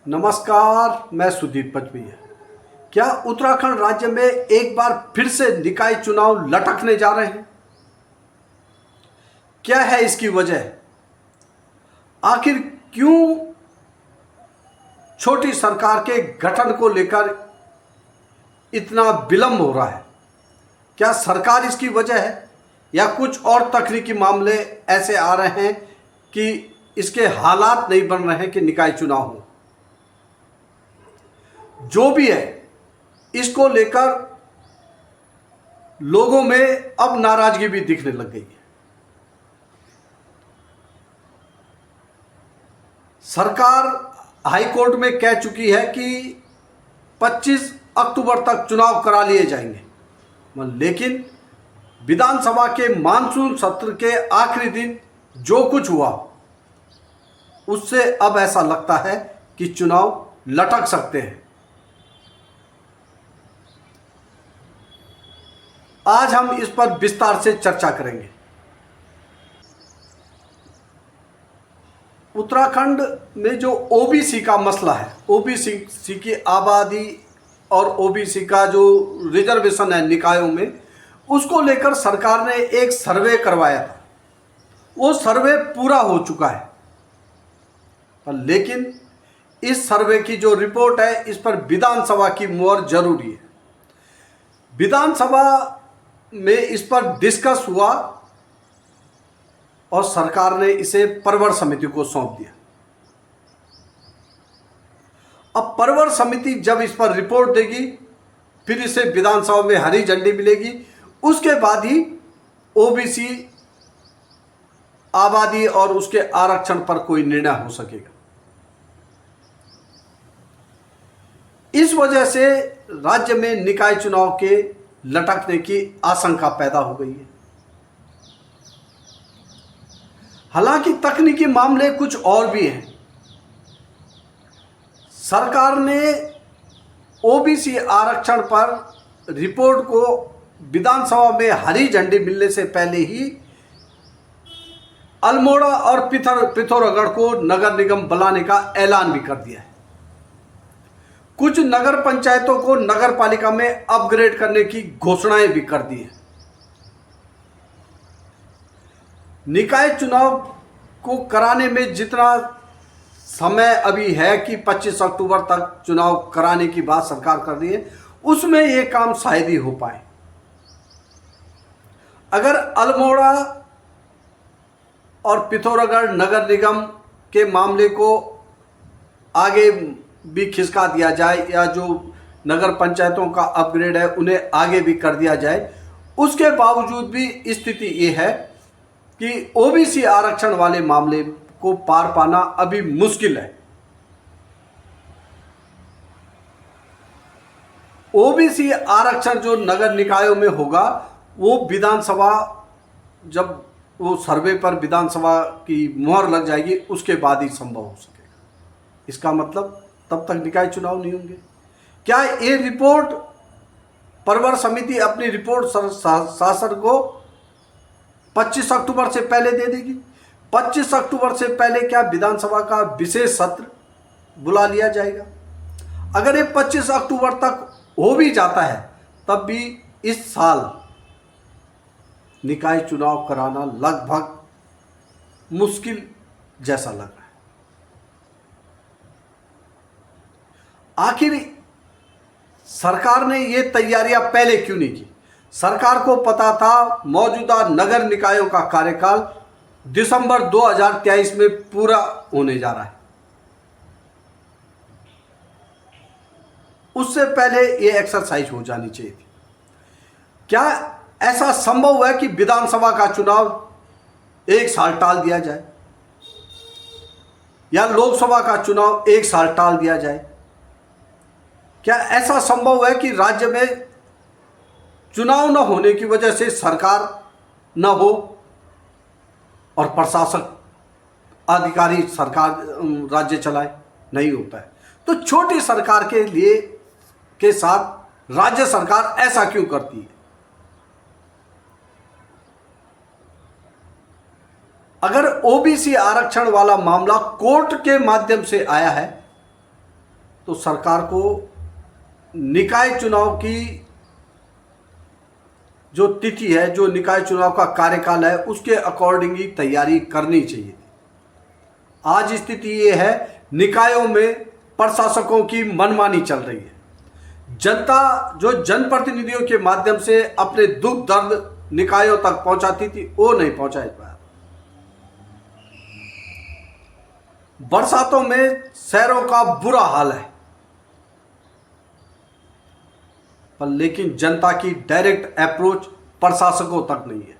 नमस्कार, मैं सुदीप पचवैया। क्या उत्तराखंड राज्य में एक बार फिर से निकाय चुनाव लटकने जा रहे हैं? क्या है इसकी वजह? आखिर क्यों छोटी सरकार के गठन को लेकर इतना विलंब हो रहा है? क्या सरकार इसकी वजह है या कुछ और तकनीकी मामले ऐसे आ रहे हैं कि इसके हालात नहीं बन रहे हैं कि निकाय चुनाव हो? जो भी है, इसको लेकर लोगों में अब नाराजगी भी दिखने लग गई है। सरकार हाईकोर्ट में कह चुकी है कि 25 अक्टूबर तक चुनाव करा लिए जाएंगे, लेकिन विधानसभा के मानसून सत्र के आखिरी दिन जो कुछ हुआ उससे अब ऐसा लगता है कि चुनाव लटक सकते हैं। आज हम इस पर विस्तार से चर्चा करेंगे। उत्तराखंड में जो ओबीसी का मसला है, ओबीसी की आबादी और ओबीसी का जो रिजर्वेशन है निकायों में, उसको लेकर सरकार ने एक सर्वे करवाया था। वो सर्वे पूरा हो चुका है, लेकिन इस सर्वे की जो रिपोर्ट है, इस पर विधानसभा की मोहर जरूरी है। विधानसभा में इस पर डिस्कस हुआ और सरकार ने इसे परवर समिति को सौंप दिया। अब परवर समिति जब इस पर रिपोर्ट देगी, फिर इसे विधानसभा में हरी झंडी मिलेगी, उसके बाद ही ओबीसी आबादी और उसके आरक्षण पर कोई निर्णय हो सकेगा। इस वजह से राज्य में निकाय चुनाव के लटकने की आशंका पैदा हो गई है। हालांकि तकनीकी मामले कुछ और भी हैं। सरकार ने ओबीसी आरक्षण पर रिपोर्ट को विधानसभा में हरी झंडी मिलने से पहले ही अल्मोड़ा और पिथौरागढ़ को नगर निगम बनाने का ऐलान भी कर दिया है। कुछ नगर पंचायतों को नगर पालिका में अपग्रेड करने की घोषणाएं भी कर दी हैं। निकाय चुनाव को कराने में जितना समय अभी है कि 25 अक्टूबर तक चुनाव कराने की बात सरकार कर रही है, उसमें यह काम शायद ही हो पाए। अगर अल्मोड़ा और पिथौरागढ़ नगर निगम के मामले को आगे भी खिसका दिया जाए या जो नगर पंचायतों का अपग्रेड है उन्हें आगे भी कर दिया जाए, उसके बावजूद भी स्थिति ये है कि ओबीसी आरक्षण वाले मामले को पार पाना अभी मुश्किल है। ओबीसी आरक्षण जो नगर निकायों में होगा, वो विधानसभा जब वो सर्वे पर विधानसभा की मुहर लग जाएगी उसके बाद ही संभव हो सकेगा। इसका मतलब तब तक निकाय चुनाव नहीं होंगे। क्या ये रिपोर्ट परवर समिति अपनी रिपोर्ट शासन को 25 अक्टूबर से पहले दे देगी? 25 अक्टूबर से पहले क्या विधानसभा का विशेष सत्र बुला लिया जाएगा? अगर ये 25 अक्टूबर तक हो भी जाता है, तब भी इस साल निकाय चुनाव कराना लगभग मुश्किल जैसा लग रहा है। आखिर सरकार ने ये तैयारियां पहले क्यों नहीं की? सरकार को पता था मौजूदा नगर निकायों का कार्यकाल दिसंबर 2023 में पूरा होने जा रहा है। उससे पहले ये एक्सरसाइज हो जानी चाहिए थी। क्या ऐसा संभव है कि विधानसभा का चुनाव एक साल टाल दिया जाए या लोकसभा का चुनाव एक साल टाल दिया जाए? क्या ऐसा संभव है कि राज्य में चुनाव न होने की वजह से सरकार न हो और प्रशासक अधिकारी सरकार राज्य चलाए? नहीं होता है। तो छोटी सरकार के साथ राज्य सरकार ऐसा क्यों करती है? अगर ओबीसी आरक्षण वाला मामला कोर्ट के माध्यम से आया है तो सरकार को निकाय चुनाव की जो तिथि है, जो निकाय चुनाव का कार्यकाल है, उसके अकॉर्डिंग ही तैयारी करनी चाहिए। आज स्थिति ये है, निकायों में प्रशासकों की मनमानी चल रही है। जनता जो जनप्रतिनिधियों के माध्यम से अपने दुख दर्द निकायों तक पहुंचाती थी, वो नहीं पहुंचा पाया। बरसातों में शहरों का बुरा हाल है, पर लेकिन जनता की डायरेक्ट अप्रोच प्रशासकों तक नहीं है।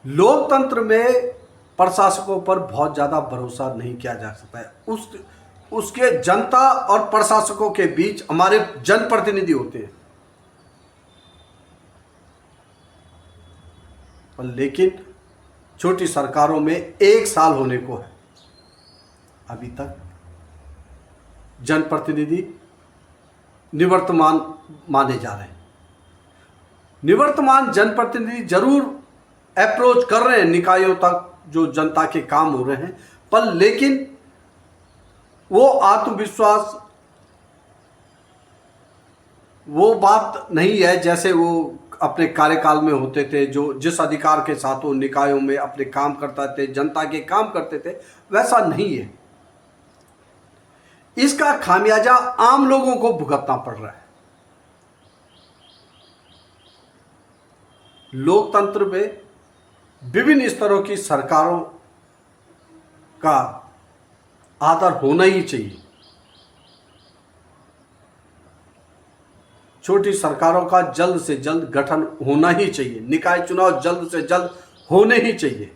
लोकतंत्र में प्रशासकों पर बहुत ज्यादा भरोसा नहीं किया जा सकता है। उसके जनता और प्रशासकों के बीच हमारे जनप्रतिनिधि होते हैं, पर लेकिन छोटी सरकारों में 1 साल होने को है, अभी तक जनप्रतिनिधि निवर्तमान माने जा रहे हैं। निवर्तमान जनप्रतिनिधि जरूर अप्रोच कर रहे हैं निकायों तक, जो जनता के काम हो रहे हैं, पर लेकिन वो आत्मविश्वास, वो बात नहीं है जैसे वो अपने कार्यकाल में होते थे। जो जिस अधिकार के साथ वो निकायों में अपने काम करते थे, जनता के काम करते थे, वैसा नहीं है। इसका खामियाजा आम लोगों को भुगतना पड़ रहा है। लोकतंत्र में विभिन्न स्तरों की सरकारों का आदर होना ही चाहिए। छोटी सरकारों का जल्द से जल्द गठन होना ही चाहिए। निकाय चुनाव जल्द से जल्द होने ही चाहिए।